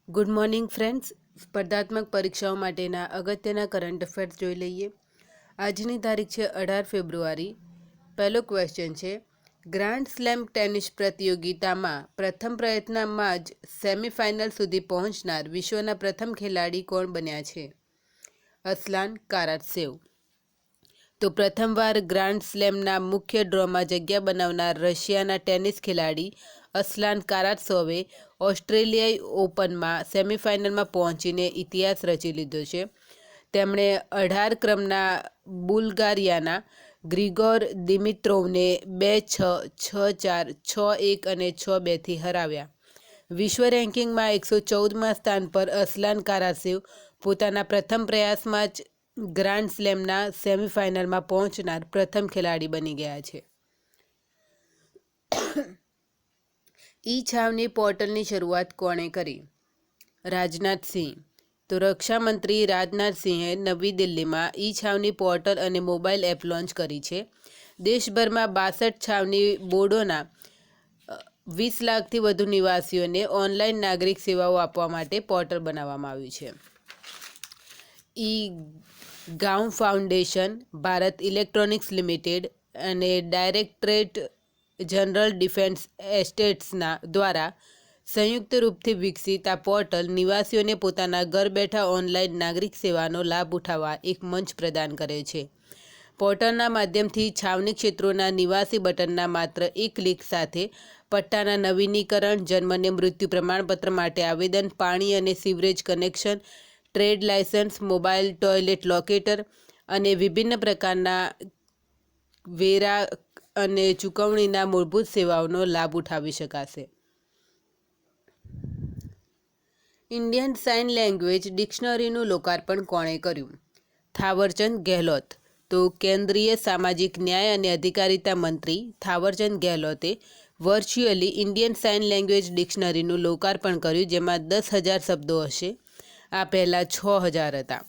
Good morning friends. સ્પર્ધાત્મક પરીક્ષાઓ માટેના અગત્યના કરંટ અફેર્સ જોઈ લઈએ. આજની તારીખ છે 18 ફેબ્રુઆરી. પહેલો ક્વેશ્ચન છે, ગ્રાન્ડ સ્લેમ ટેનિસ પ્રતિયોગિતામાં પ્રથમ પ્રયત્નમાં જ સેમીફાઇનલ સુધી પહોંચનાર વિશ્વના પ્રથમ ખેલાડી કોણ બન્યા છે? અસલાન કારાત્સેવ. તો પ્રથમવાર ગ્રાન્ડ સ્લેમના મુખ્ય ડ્રોમાં જગ્યા બનાવનાર રશિયાના ટેનિસ ખેલાડી અસલાન કારાત્સેવે ઓસ્ટ્રેલિયાઈ ઓપનમાં સેમીફાઇનલમાં પહોંચીને ઇતિહાસ રચી લીધો છે. તેમણે 18 ક્રમના બુલ્ગારિયાના ગ્રિગોર દિમિત્રોવને 2-6, 6-4, 6-1 અને 6-2થી હરાવ્યા. વિશ્વ રેન્કિંગમાં 114મા સ્થાન પર અસલાન કારાત્સેવ પોતાના પ્રથમ પ્રયાસમાં જ ગ્રાન્ડ સ્લેમના સેમીફાઇનલમાં પહોંચનાર પ્રથમ ખેલાડી બની ગયા છે. ઈ-છાવણી પોર્ટલની શરૂઆત કોણે કરી? રાજનાથ સિંહ. તો રક્ષામંત્રી રાજનાથ સિંહે નવી દિલ્હીમાં ઈ-છાવણી પોર્ટલ અને મોબાઈલ એપ લોન્ચ કરી છે. દેશભરમાં 62 છાવણી બોર્ડોના 20 લાખથી વધુ નિવાસીઓને ઓનલાઈન નાગરિક સેવાઓ આપવા માટે પોર્ટલ બનાવવામાં આવ્યું છે. ગાઉ ફાઉન્ડેશન, ભારત ઇલેક્ટ્રોનિક્સ લિમિટેડ અને ડાયરેક્ટરેટ જનરલ ડિફેન્સ એસ્ટેટ્સના દ્વારા સંયુક્ત રૂપથી વિકસિત આ પોર્ટલ નિવાસીઓને પોતાના ઘર બેઠા ઓનલાઈન નાગરિક સેવાનો લાભ ઉઠાવવા એક મંચ પ્રદાન કરે છે. પોર્ટલના માધ્યમથી છાવણી ક્ષેત્રોના નિવાસી બટનના માત્ર એક ક્લિક સાથે પટ્ટાના નવીનીકરણ, જન્મ અને મૃત્યુ પ્રમાણપત્ર માટે આવેદન, પાણી અને sewerage connection, trade licence, mobile toilet locator અને વિભિન્ન પ્રકારના વેરા અને ચૂકવણીના મૂળભૂત સેવાઓનો લાભ ઉઠાવી શકાશે. ઇન્ડિયન સાઇન લેંગ્વેજ ડિક્શનરીનું લોકાર્પણ કોણે કર્યું? થાવરચંદ ગેહલોત. તો કેન્દ્રીય સામાજિક ન્યાય અને અધિકારિતા મંત્રી થાવરચંદ ગેહલોતે વર્ચ્યુઅલી ઇન્ડિયન સાઇન લેંગ્વેજ ડિક્શનરીનું લોકાર્પણ કર્યું, જેમાં 10,000 શબ્દો હશે. આ પહેલાં 6,000 હતા.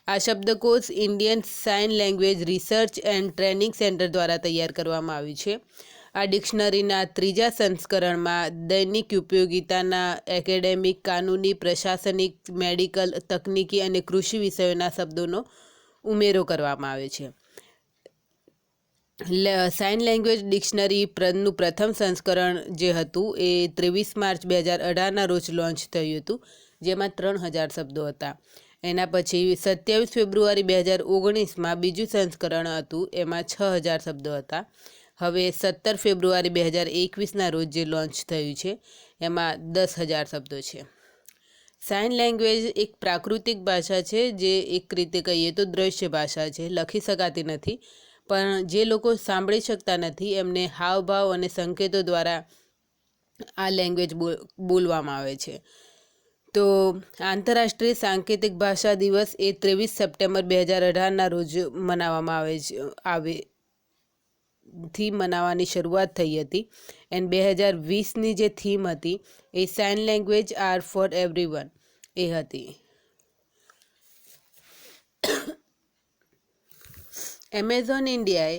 આ શબ્દકોશ Indian sign language research and training centre દ્વારા તૈયાર કરવામાં આવ્યું છે. આ ડિક્શનરીના ત્રીજા સંસ્કરણમાં દૈનિક ઉપયોગિતાના એકેડેમિક, કાનૂની, પ્રશાસનિક, મેડિકલ, તકનીકી અને કૃષિ વિષયોના શબ્દોનો ઉમેરો કરવામાં આવ્યો છે. સાઇન લેંગ્વેજ ડિક્શનરીનું પ્રથમ સંસ્કરણ જે હતું એ 23 માર્ચ 2018ના રોજ લોન્ચ થયું હતું, જેમાં 3,000 શબ્દો હતા. એના પછી 27 ફેબ્રુઆરી 2019માં બીજું સંસ્કરણ હતું, એમાં 6,000 શબ્દો હતા. હવે 17 ફેબ્રુઆરી 2021ના રોજ જે લોન્ચ થયું છે એમાં 10,000 શબ્દો છે. સાઇન લેંગ્વેજ એક પ્રાકૃતિક ભાષા છે, જે એક રીતે કહીએ તો દ્રશ્ય ભાષા છે. લખી શકાતી નથી, પણ જે લોકો સાંભળી શકતા નથી એમને હાવભાવ અને સંકેતો દ્વારા આ લેંગ્વેજ બોલવામાં આવે છે. તો આંતરરાષ્ટ્રીય સાંકેતિક ભાષા દિવસ એ 23 સપ્ટેમ્બર 2018ના રોજ મનાવવાની શરૂઆત થઈ હતી. એન્ડ 2020ની જે થીમ હતી એ sign language are for everyone એ હતી. એમેઝોન ઇન્ડિયાએ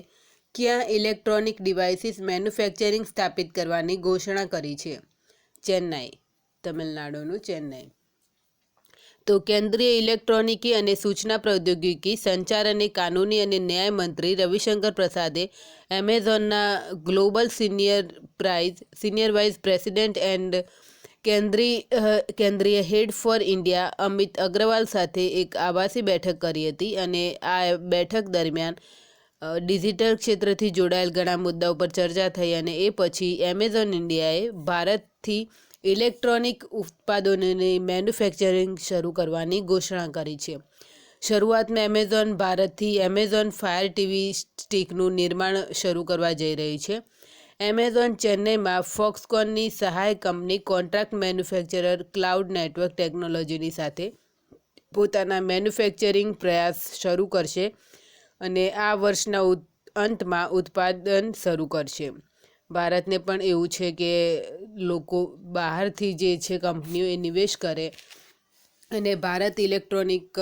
ક્યાં ઇલેક્ટ્રોનિક ડિવાઇસીસ મેન્યુફેક્ચરિંગ સ્થાપિત કરવાની ઘોષણા કરી છે? ચેન્નાઈ, તમિલનાડુનું ચેન્નાઈ. તો કેન્દ્રીય ઇલેક્ટ્રોનિકી અને સૂચના પ્રૌદ્યોગિકી, સંચાર અને કાનૂની અને ન્યાય મંત્રી રવિશંકર પ્રસાદે એમેઝોનના global senior vice president and કેન્દ્રીય head for India Amit Agarwal સાથે એક આભાસી બેઠક કરી હતી. અને આ બેઠક દરમિયાન ડિજિટલ ક્ષેત્રથી જોડાયેલ ઘણા મુદ્દાઓ પર ચર્ચા થઈ અને એ પછી એમેઝોન ઇન્ડિયાએ ભારતથી ઇલેક્ટ્રોનિક ઉત્પાદનોની મેન્યુફેક્ચરિંગ શરૂ કરવાની ઘોષણા કરી છે. શરૂઆતમાં એમેઝોન ભારતથી એમેઝોન ફાયર ટીવી સ્ટિકનું નિર્માણ શરૂ કરવા જઈ રહી છે. એમેઝોન ચેન્નઈમાં ફોક્સકોનની સહાય company contract manufacturer cloud network ટેકનોલોજીની સાથે પોતાના મેન્યુફેક્ચરિંગ પ્રયાસ શરૂ કરશે અને આ વર્ષના અંતમાં ઉત્પાદન શરૂ કરશે. ભારતને પણ એવું છે કે લોકો બહારથી જે છે કંપનીઓ એ નિવેશ કરે અને ભારત ઇલેક્ટ્રોનિક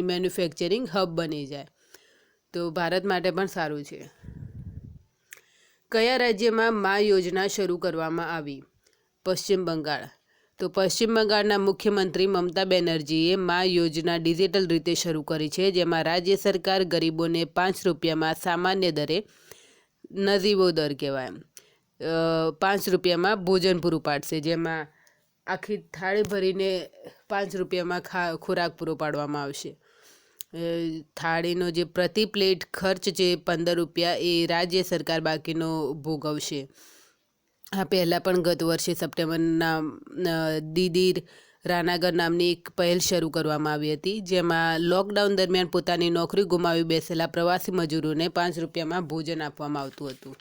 મેન્યુફેક્ચરિંગ હબ બની જાય, તો ભારત માટે પણ સારું છે. કયા રાજ્યમાં મા યોજના શરૂ કરવામાં આવી? પશ્ચિમ બંગાળ. તો પશ્ચિમ બંગાળના મુખ્યમંત્રી મમતા બેનર્જીએ મા યોજના ડિજિટલ રીતે શરૂ કરી છે, જેમાં રાજ્ય સરકાર ગરીબોને 5 રૂપિયામાં સામાન્ય દરે, નજીવો દર કહેવાય, 5 રૂપિયામાં ભોજન પૂરું પાડશે, જેમાં આખી થાળી ભરીને 5 રૂપિયામાં ખોરાક પૂરો પાડવામાં આવશે. થાળીનો જે પ્રતિ પ્લેટ ખર્ચ છે 15 રૂપિયા, એ રાજ્ય સરકાર બાકીનો ભોગવશે. આ પહેલાં પણ ગત વર્ષે સપ્ટેમ્બરના દીદી રાનાગર નામની એક પહેલ શરૂ કરવામાં આવી હતી, જેમાં લોકડાઉન દરમિયાન પોતાની નોકરી ગુમાવી બેસેલા પ્રવાસી મજૂરોને 5 રૂપિયામાં ભોજન આપવામાં આવતું હતું.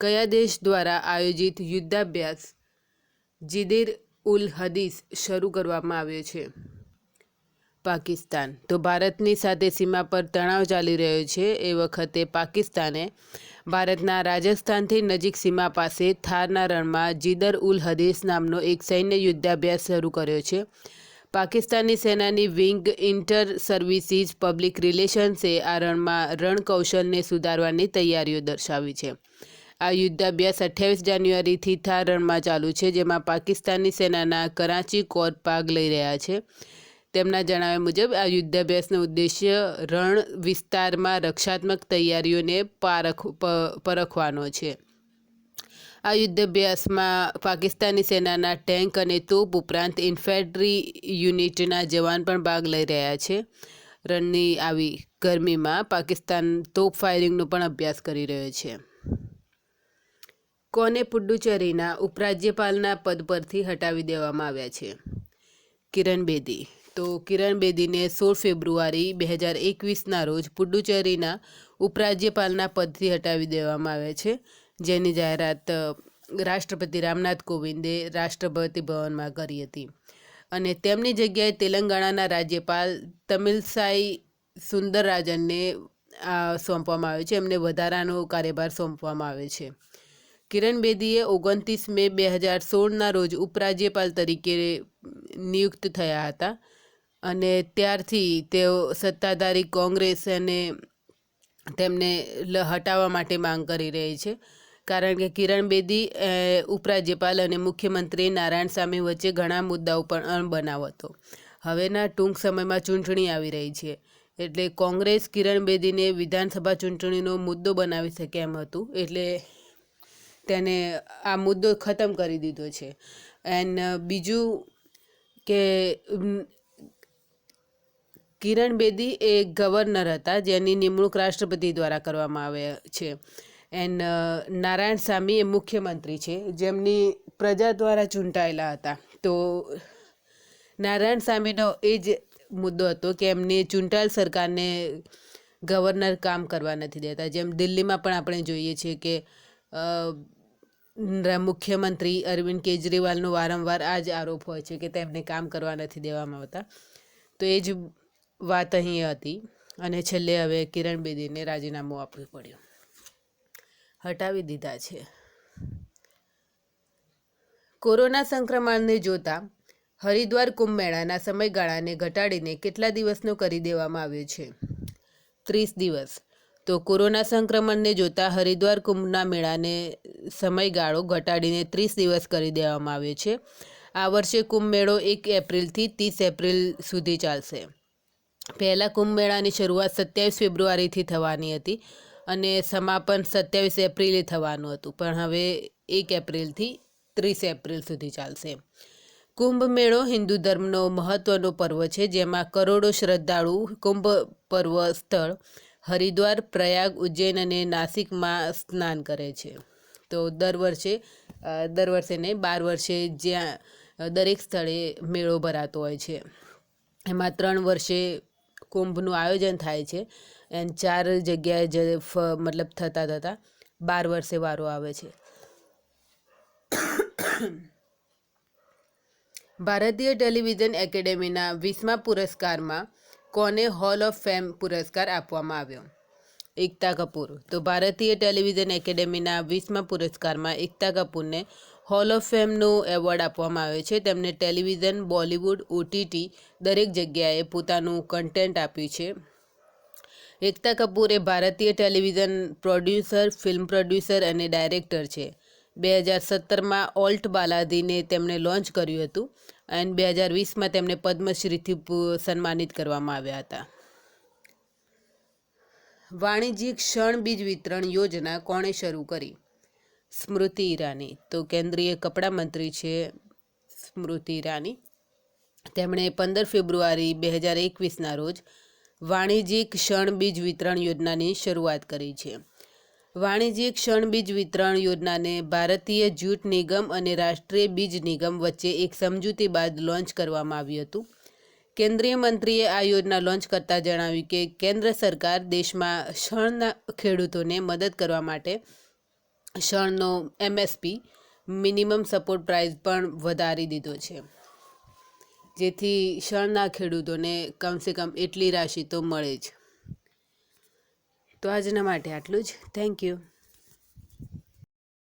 કયા દેશ દ્વારા આયોજિત યુદ્ધાભ્યાસ જીદિર ઉલ હદીસ શરૂ કરવામાં આવ્યો છે? પાકિસ્તાન. તો ભારતની સાથે સીમા પર તણાવ ચાલી રહ્યો છે એ વખતે પાકિસ્તાને ભારતના રાજસ્થાનથી નજીક સીમા પાસે થારના રણમાં જીદર ઉલ હદીસ નામનો એક સૈન્ય યુદ્ધાભ્યાસ શરૂ કર્યો છે. પાકિસ્તાની સેનાની વિંગ ઇન્ટર સર્વિસીસ પબ્લિક રિલેશન્સે આ રણમાં રણકૌશલને સુધારવાની તૈયારીઓ દર્શાવી છે. આ યુદ્ધાભ્યાસ 28 જાન્યુઆરીથી થાર રણમાં ચાલુ છે, જેમાં પાકિસ્તાની સેનાના કરાચી કોર ભાગ લઈ રહ્યા છે. તેમના જણાવ્યા મુજબ આ યુદ્ધાભ્યાસનો ઉદ્દેશ્ય રણ વિસ્તારમાં રક્ષાત્મક તૈયારીઓને પરખવાનો છે. આ યુદ્ધાભ્યાસમાં પાકિસ્તાની સેનાના ટેન્ક અને તોપ ઉપરાંત ઇન્ફેન્ટ્રી યુનિટના જવાન પણ ભાગ લઈ રહ્યા છે. રણની આવી ગરમીમાં પાકિસ્તાન તોપ ફાયરિંગનો પણ અભ્યાસ કરી રહ્યો છે. કોને પુડ્ડુચેરીના ઉપરાજ્યપાલના પદ પરથી હટાવી દેવામાં આવ્યા છે? કિરણ બેદી. તો કિરણ બેદીને 16 ફેબ્રુઆરી 2021ના રોજ પુડ્ડુચેરીના ઉપરાજ્યપાલના પદથી હટાવી દેવામાં આવ્યા છે, જેની જાહેરાત રાષ્ટ્રપતિ રામનાથ કોવિંદે રાષ્ટ્રપતિ ભવનમાં કરી હતી. અને તેમની જગ્યાએ તેલંગાણાના રાજ્યપાલ તમિલસાઈ સુંદરરાજનને સોંપવામાં આવ્યો છે. એમને વધારાનો કાર્યભાર સોંપવામાં આવ્યો છે. કિરણ બેદીએ 29 મે 2016ના રોજ ઉપરાજ્યપાલ તરીકે નિયુક્ત થયા હતા, અને ત્યારથી તેઓ સત્તાધારી કોંગ્રેસ અને તેમને હટાવવા માટે માંગ કરી રહી છે, કારણ કે કિરણ બેદી ઉપરાજ્યપાલ અને મુખ્યમંત્રી નારાયણસામી વચ્ચે ઘણા મુદ્દાઓ પર અણબનાવ હતો. હવેના ટૂંક સમયમાં ચૂંટણી આવી રહી છે, એટલે કોંગ્રેસ કિરણ બેદીને વિધાનસભા ચૂંટણીનો મુદ્દો બનાવી શકે એમ હતું, એટલે તેને આ મુદ્દો ખતમ કરી દીધો છે. એન્ડ બીજું કે કિરણ બેદી એ ગવર્નર હતા, જેની નિમણૂક રાષ્ટ્રપતિ દ્વારા કરવામાં આવે છે. એન્ડ નારાયણસામી એ મુખ્યમંત્રી છે, જેમની પ્રજા દ્વારા ચૂંટાયેલા હતા. તો નારાયણસામીનો એ જ મુદ્દો હતો કે એમની ચૂંટાયેલ સરકારને ગવર્નર કામ કરવા નથી દેતા. જેમ દિલ્હીમાં પણ આપણે જોઈએ છીએ કે મુખ્યમંત્રી અરવિંદ કેજરીવાલનો વારંવાર આ જ આરોપ હોય છે કે તેમને કામ કરવા નથી દેવામાં આવતા. તો એ જ વાત અહીં હતી, અને છેલ્લે હવે કિરણ બેદીને રાજીનામું આપવું પડ્યું, હટાવી દીધા છે. કોરોના સંક્રમણને જોતા હરિદ્વાર કુંભ મેળાના સમયગાળાને ઘટાડીને કેટલા દિવસનો કરી દેવામાં આવ્યો છે? 30 દિવસ. તો કોરોના સંક્રમણને જોતા હરિદ્વાર કુંભના મેળાને સમયગાળો ઘટાડીને 30 દિવસ કરી દેવામાં આવ્યો છે. આ વર્ષે કુંભ મેળો 1 એપ્રિલથી 30 એપ્રિલ સુધી ચાલશે. પહેલાં કુંભ મેળાની શરૂઆત 27 ફેબ્રુઆરીથી થવાની હતી અને સમાપન 27 એપ્રિલે થવાનું હતું, પણ હવે 1 એપ્રિલથી 30 એપ્રિલ સુધી ચાલશે. કુંભ મેળો હિન્દુ ધર્મનો મહત્વનો પર્વ છે, જેમાં કરોડો શ્રદ્ધાળુ કુંભ પર્વ સ્થળ હરિદ્વાર, પ્રયાગ, ઉજ્જૈન અને નાસિકમાં સ્નાન કરે છે. તો દર વર્ષે નહીં, 12 વર્ષે જ્યાં દરેક સ્થળે મેળો ભરાતો હોય છે. એમાં 3 વર્ષે કુંભનું આયોજન થાય છે, અને 4 જગ્યાએ મતલબ થતાં 12 વર્ષે વારો આવે છે. ભારતીય ટેલિવિઝન એકેડેમીના 20મા પુરસ્કારમાં કોને હોલ ઓફ ફેમ પુરસ્કાર આપવામાં આવ્યો? એકતા કપૂર. તો ભારતીય ટેલિવિઝન એકેડેમીના 20મા પુરસ્કારમાં એકતા કપૂરને હોલ ઓફ ફેમનો એવોર્ડ આપવામાં આવ્યો છે. તેમને ટેલિવિઝન, બોલિવૂડ, OTT દરેક જગ્યાએ પોતાનું કન્ટેન્ટ આપ્યું છે. એકતા કપૂર એ ભારતીય ટેલિવિઝન પ્રોડ્યુસર, ફિલ્મ પ્રોડ્યુસર અને ડાયરેક્ટર છે. 2017માં ઓલ્ટ બાલાદીને તેમણે લોન્ચ કર્યું હતું અને 2020માં તેમને પદ્મશ્રીથી સન્માનિત કરવામાં આવ્યા હતા. વાણિજ્યિક શણ બીજ વિતરણ યોજના કોણે શરૂ કરી? સ્મૃતિ ઈરાની. તો કેન્દ્રીય કપડાં મંત્રી છે સ્મૃતિ ઈરાની. તેમણે 15 ફેબ્રુઆરી 2021ના રોજ વાણિજ્યિક શણ બીજ વિતરણ યોજનાની શરૂઆત કરી છે. વાણિજ્યિક શણ બીજ વિતરણ યોજનાને ભારતીય જૂટ નિગમ અને રાષ્ટ્રીય બીજ નિગમ વચ્ચે એક સમજૂતી બાદ લોન્ચ કરવામાં આવ્યું હતું. કેન્દ્રીય મંત્રીએ આ યોજના લોન્ચ કરતાં જણાવ્યું કે કેન્દ્ર સરકાર દેશમાં શણના ખેડૂતોને મદદ કરવા માટે શણનો MSP મિનિમમ સપોર્ટ પ્રાઇસ પણ વધારી દીધો છે, જેથી શણના ખેડૂતોને કમસે કમ એટલી રાશિ તો મળે જ. તો આજના માટે આટલું જ. Thank you.